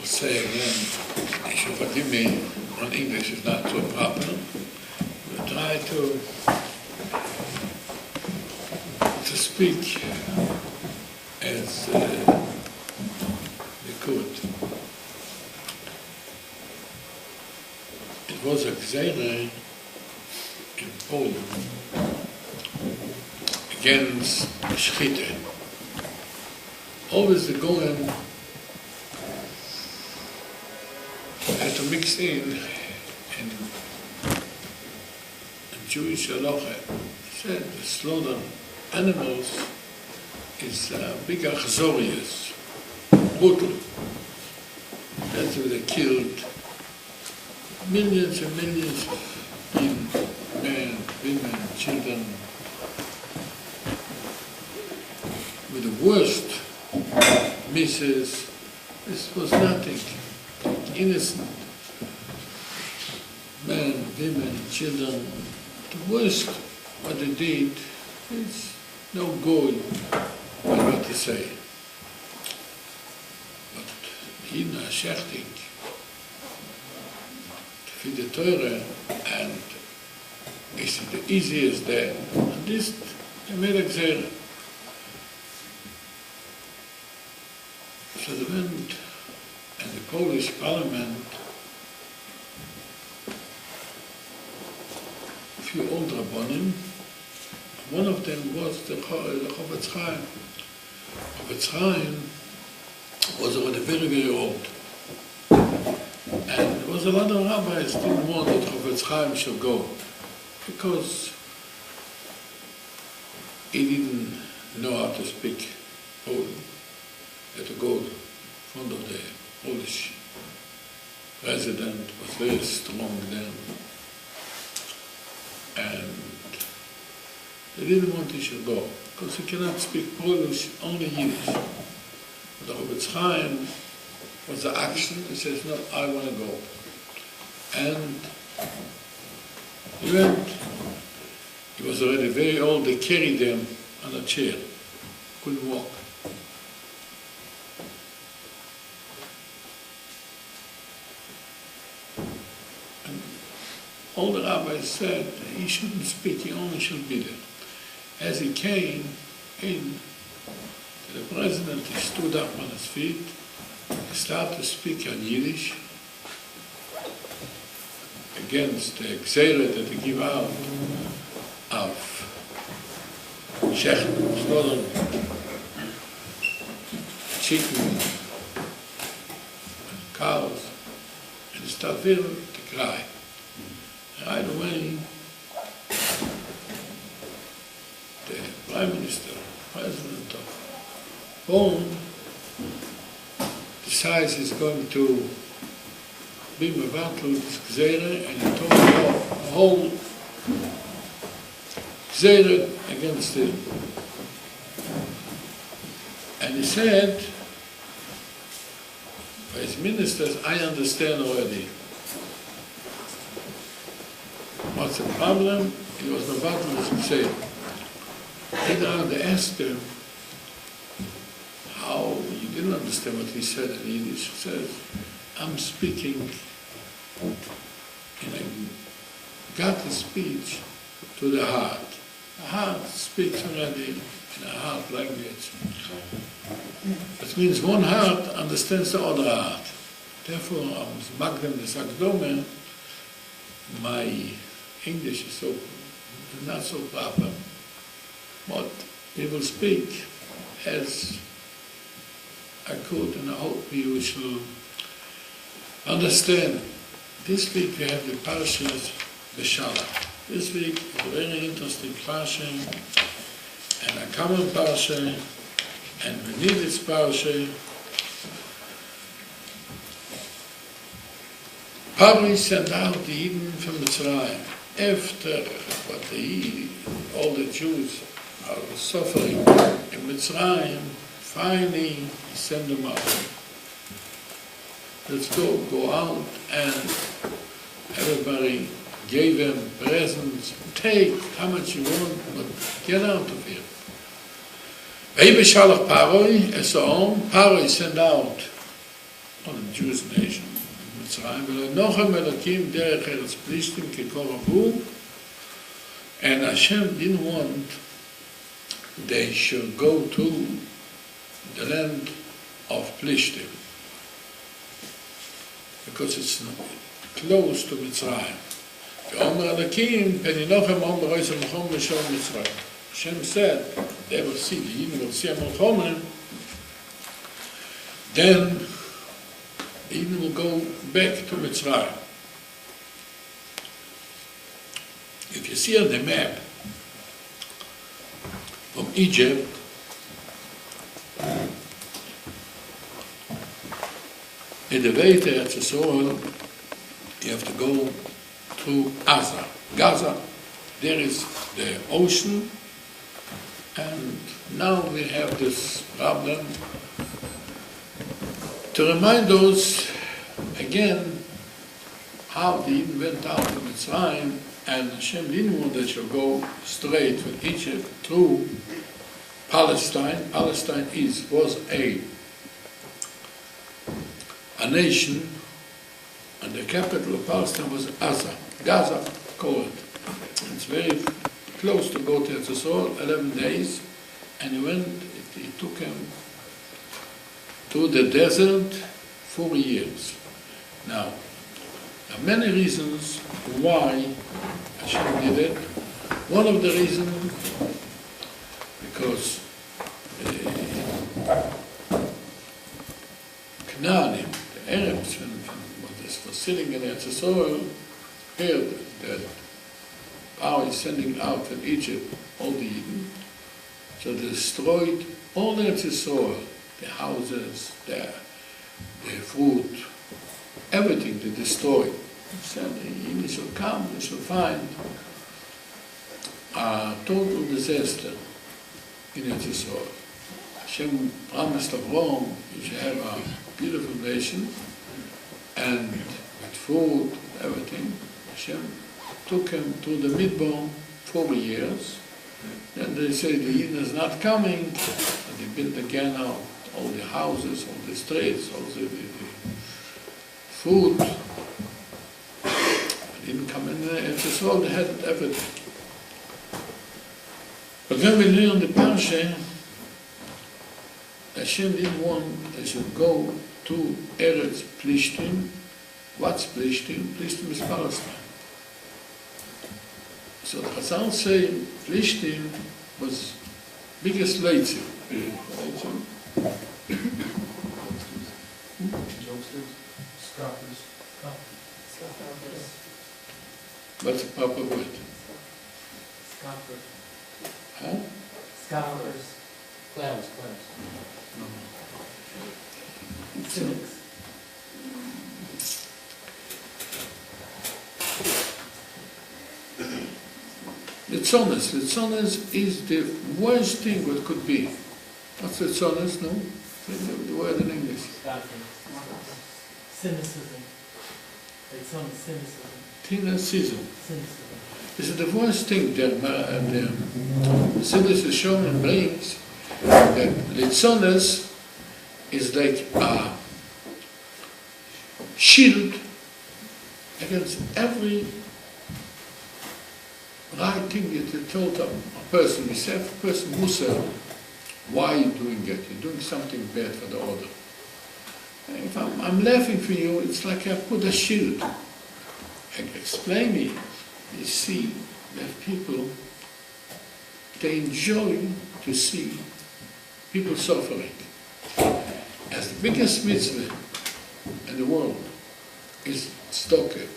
say again, you should forgive me, my English is not so proper. We'll try to speak as we could. It was a gzera in Poland against Shchita. Always the Goyen had to mix in Jewish halacha. Said to slaughter animals is big achzorius, brutal. That's why they killed millions and millions of men, women, children, with the worst misses. This was nothing. Innocent men, women, children. The worst what they did is no good, what to say. But in a shechting, for the Torah, and it's the easiest there. And this, they made a gzera. So they went, and the Polish parliament, a few old rabbonim, one of them was the Chofetz Chaim. Chofetz Chaim was already very, very old. And there was a lot of rabbis who didn't want that Chofetz Chaim should go, because he didn't know how to speak Polish. He had to go in front of the Polish president, was very strong then. And they didn't want he should go, because he cannot speak Polish, only Yiddish. But the Chofetz Chaim was the action. He says, no, I want to go. And he went. He was already very old. They carried him on a chair. Couldn't walk. And all the rabbis said he shouldn't speak, he only should be there. As he came in to the president, he stood up on his feet. He started to speak in Yiddish against the gzera that they give out of shechten, slaughtering chicken and cows, and he started to cry. Right away, the Prime Minister, President of Poland, decides he's going to be mevatel this gzera, and he told the whole gzera against him. And he said, by his ministers, I understand already. What's the problem? He was mevatel this gzera. Later they asked him, how you didn't understand what he said in Yiddish. He says, I'm speaking in a godly speech to the heart. The heart speaks already in a heart language. That means one heart understands the other heart. Therefore, I'm Magdem the Sakdome, my English is not so proper, but we will speak as I could, and I hope you shall understand. This week we have the Parshas Beshalach. This week is a very interesting Parsha, and a common Parsha, and we need this Parsha. Paro sent out the Yidden from Mitzrayim. After what all the Jews are suffering in Mitzrayim, finally he sent them out. Let's go out, and everybody gave them presents. Take how much you want, but get out of here. Paro sent out on the Jewish nation, Mitzrayim, v'lenochem Elokim derech Eretz Plishtim kekoravu, and Hashem didn't want they should go to the land of Plishtim, because it's close to Mitzrayim. V'omer Elokim peninochem omer oisem chom v'shom Mitzrayim. Hashem said, they will see, the Yidden will see Amalchomen, then the Yidden will go back to Mitzrayim. If you see on the map from Egypt, in the way to Eretz Yisrael, you have to go through Gaza. There is the ocean, and now we have this problem to remind us again how the Eden went out of Mitzrayim, and Hashem didn't want that you go straight from Egypt through Palestine. Palestine was a nation, and the capital of Palestine was Gaza, called. It's very close to go to Eretz Yisrael, 11 days, and it took him to the desert 4 years. Now, there are many reasons why Hashem did it. One of the reasons, because Canaanim, the Arabs, what was sitting in Eretz Yisrael, heard that Pharaoh is sending out from Egypt all the Eden, so they destroyed all Eretz Yisrael, the houses, the fruit, everything they destroyed. They said the Eden shall come, they shall find a total disaster in Eretz Yisrael. Hashem promised Avraham, you shall have a beautiful nation, and with food, everything. Hashem took him to the Midbar 4 years. Then they say the Eden is not coming, and they built again out all the houses, all the streets, all the food. They didn't come in there. Eretz Yisrael, they had everything. But when we learn the Parsha, Hashem didn't want they should go to Eretz Plishtim. What's Plishtim? Plishtim is Palestine. So the Chazal say Plishtim was biggest Leitzi. What's the proper word? Scoffers. Huh? Scoffers. Clowns. No. Cynics. Litzonis is the worst thing what could be. What's litzonis, no? The word in English. Cynicism. Cynicism. Cynicism. Cynicism. This is the worst thing that the cynicism brings, that litzonis is like a shield against every right thing that you told a person, you say, a person who said, why are you doing it? You're doing something bad for the order. And if I'm laughing for you, it's like I put a shield. Explain me. You see that people, they enjoy to see people suffering. As the biggest mitzvah in the world is tzedakah.